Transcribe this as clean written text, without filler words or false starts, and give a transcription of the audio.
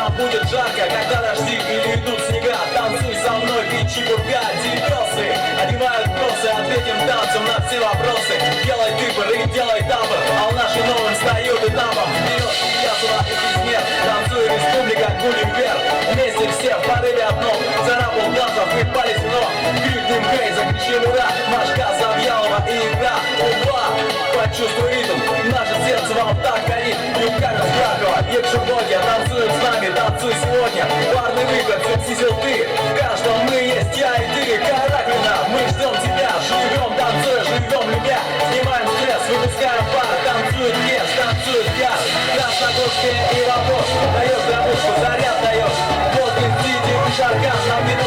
Там будет жарко, когда дожди или идут снега. Танцуй со мной, бичи, бурга, дикосы одевают кросы, ответим танцем на все вопросы. Делай выбор и делай табор, а у нашей новым встают этапом. Вперед, я сюда и без мер. Танцуй, республика, гулим вверх. Вместе все в порыве одном. Царапал глазов и полезно. Крикнем гей, закричим ура. Машка, Завьялова и игра. Угла, почувствуй ритм. Наше сердце вам так горит. Юбка Кракова, Екшебодья. Танцуем с нами, танцуй сегодня. Парный выход, сисел ты. В каждом мы есть я и ты. Каракина, мы ждем тебя. Живем, танцуя, живем, любя. Снимаем стресс, выпускаем пар. Танцует кеш, танцует газ. Красногорская и Рабош. Даешь гробушку, заряд даешь. Вот инстинкт и шарган. Нам